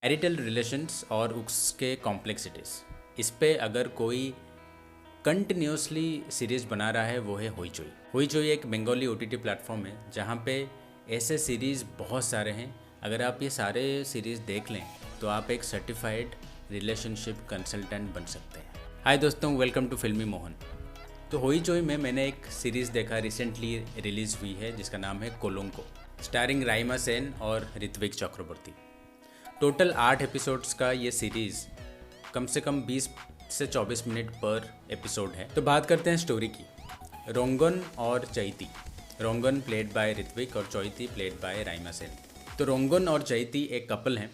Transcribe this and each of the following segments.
Marital relations और उसके complexities, इस पे अगर कोई कंटिन्यूसली सीरीज़ बना रहा है वो है होईचोई। होईचोई एक बंगाली ओटीटी प्लेटफॉर्म है जहाँ पे ऐसे सीरीज़ बहुत सारे हैं। अगर आप ये सारे सीरीज़ देख लें तो आप एक सर्टिफाइड रिलेशनशिप कंसल्टेंट बन सकते हैं। हाय दोस्तों, वेलकम टू फिल्मी मोहन। तो होईचोई में मैंने एक सीरीज़ देखा, रिसेंटली रिलीज़ हुई है, जिसका नाम है कोलोंको, स्टारिंग राइमा सेन और ऋत्विक चक्रवर्ती। टोटल 8 एपिसोड्स का ये सीरीज़ कम से कम 20 से 24 मिनट पर एपिसोड है। तो बात करते हैं स्टोरी की। रोंगन और चैती, रोंगन प्लेड बाय ऋत्विक और चैती प्लेड बाय राइमा सेन। तो रोंगन और चैती एक कपल हैं,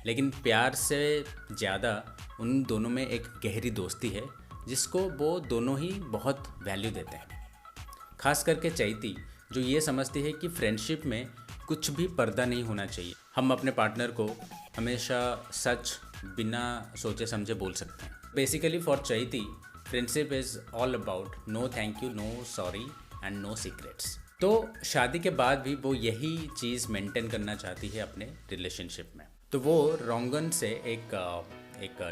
लेकिन प्यार से ज़्यादा उन दोनों में एक गहरी दोस्ती है जिसको वो दोनों ही बहुत वैल्यू देते हैं। खास करके चैती, जो ये समझती है कि फ्रेंडशिप में कुछ भी पर्दा नहीं होना चाहिए। हम अपने पार्टनर को हमेशा सच बिना सोचे समझे बोल सकते हैं। Basically for Chaiti, friendship is all about no thank you, no sorry and no secrets. तो शादी के बाद भी वो यही चीज़ मेंटेन करना चाहती है अपने रिलेशनशिप में। तो वो रोंगन से एक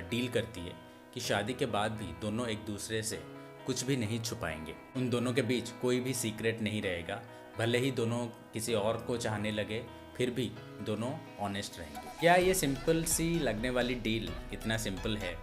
डील करती है कि शादी के बाद भी दोनों एक दूसरे से कुछ भी नहीं छुपाएंगे। उन दोनों के बीच कोई भी सीक्रेट नहीं रहेगा। भले ही दोनों किसी और को चाहने लगे, फिर भी दोनों ऑनेस्ट रहेंगे। क्या ये सिंपल सी लगने वाली डील इतना सिंपल है?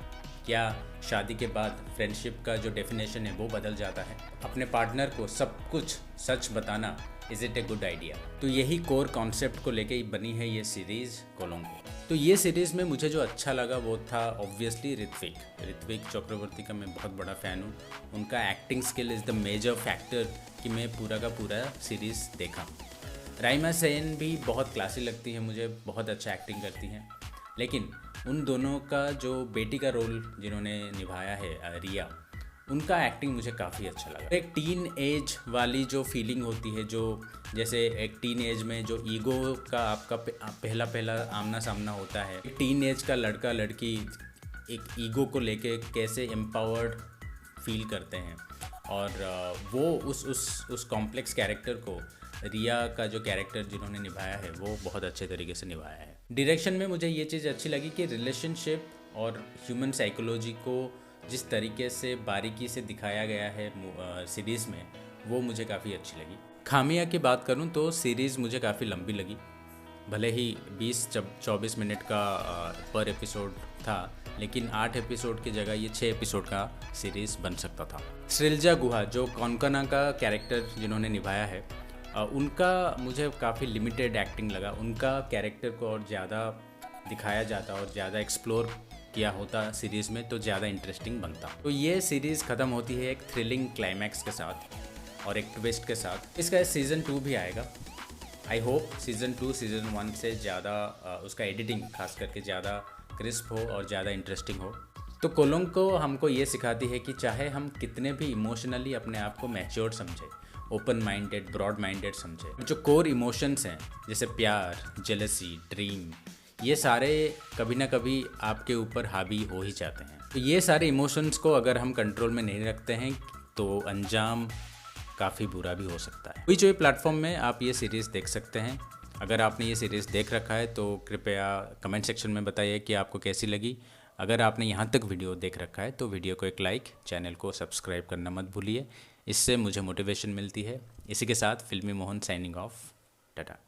क्या शादी के बाद फ्रेंडशिप का जो डेफिनेशन है वो बदल जाता है? अपने पार्टनर को सब कुछ सच बताना, is it a good idea? तो यही कोर कॉन्सेप्ट को लेके बनी है ये सीरीज़ कोलोंको। तो ये सीरीज़ में मुझे जो अच्छा लगा वो था ऑब्वियसली ऋत्विक चक्रवर्ती का मैं बहुत बड़ा फ़ैन हूँ। उनका acting skill is the major factor कि मैं पूरा का पूरा सीरीज़ देखा। राइमा सेन भी बहुत क्लासी लगती है मुझे, बहुत अच्छा एक्टिंग करती हैं। लेकिन उन दोनों का जो बेटी का रोल जिन्होंने निभाया है, रिया, उनका एक्टिंग मुझे काफ़ी अच्छा लगा। एक टीन एज वाली जो फीलिंग होती है, जो जैसे एक टीन एज में जो ईगो का आपका पहला आमना सामना होता है, एक टीन एज का लड़का लड़की एक ईगो को लेके कैसे एम्पावर्ड फील करते हैं, और वो उस कॉम्प्लेक्स कैरेक्टर को रिया का जो कैरेक्टर जिन्होंने निभाया है वो बहुत अच्छे तरीके से निभाया है। डायरेक्शन में मुझे ये चीज़ अच्छी लगी कि रिलेशनशिप और ह्यूमन साइकोलॉजी को जिस तरीके से बारीकी से दिखाया गया है सीरीज़ में, वो मुझे काफ़ी अच्छी लगी। खामियां की बात करूं तो सीरीज़ मुझे काफ़ी लंबी लगी। भले ही 20-24 मिनट का पर एपिसोड था, लेकिन 8 एपिसोड की जगह ये 6 एपिसोड का सीरीज़ बन सकता था। सृलजा गुहा, जो कोंकणा का कैरेक्टर जिन्होंने निभाया है, उनका मुझे काफ़ी लिमिटेड एक्टिंग लगा। उनका कैरेक्टर को और ज़्यादा दिखाया जाता और ज़्यादा एक्सप्लोर किया होता सीरीज़ में तो ज़्यादा इंटरेस्टिंग बनता। तो ये सीरीज़ ख़त्म होती है एक थ्रिलिंग क्लाइमैक्स के साथ और एक ट्विस्ट के साथ। इसका सीज़न 2 भी आएगा। आई होप सीज़न 2 सीज़न 1 से ज़्यादा उसका एडिटिंग खास करके ज़्यादा क्रिस्प हो और ज़्यादा इंटरेस्टिंग हो। तो कोलोंको हमको ये सिखाती है कि चाहे हम कितने भी इमोशनली अपने आप को मैच्योर समझे, ओपन माइंडेड, ब्रॉड माइंडेड समझे, जो कोर इमोशंस हैं जैसे प्यार, जेलसी, ड्रीम, ये सारे कभी ना कभी आपके ऊपर हावी हो ही जाते हैं। तो ये सारे इमोशंस को अगर हम कंट्रोल में नहीं रखते हैं तो अंजाम काफ़ी बुरा भी हो सकता है। होईचोई प्लेटफॉर्म में आप ये सीरीज़ देख सकते हैं। अगर आपने ये सीरीज़ देख रखा है तो कृपया कमेंट सेक्शन में बताइए कि आपको कैसी लगी। अगर आपने यहाँ तक वीडियो देख रखा है तो वीडियो को एक लाइक, चैनल को सब्सक्राइब करना मत भूलिए। इससे मुझे मोटिवेशन मिलती है। इसी के साथ फिल्मी मोहन साइनिंग ऑफ। टाटा।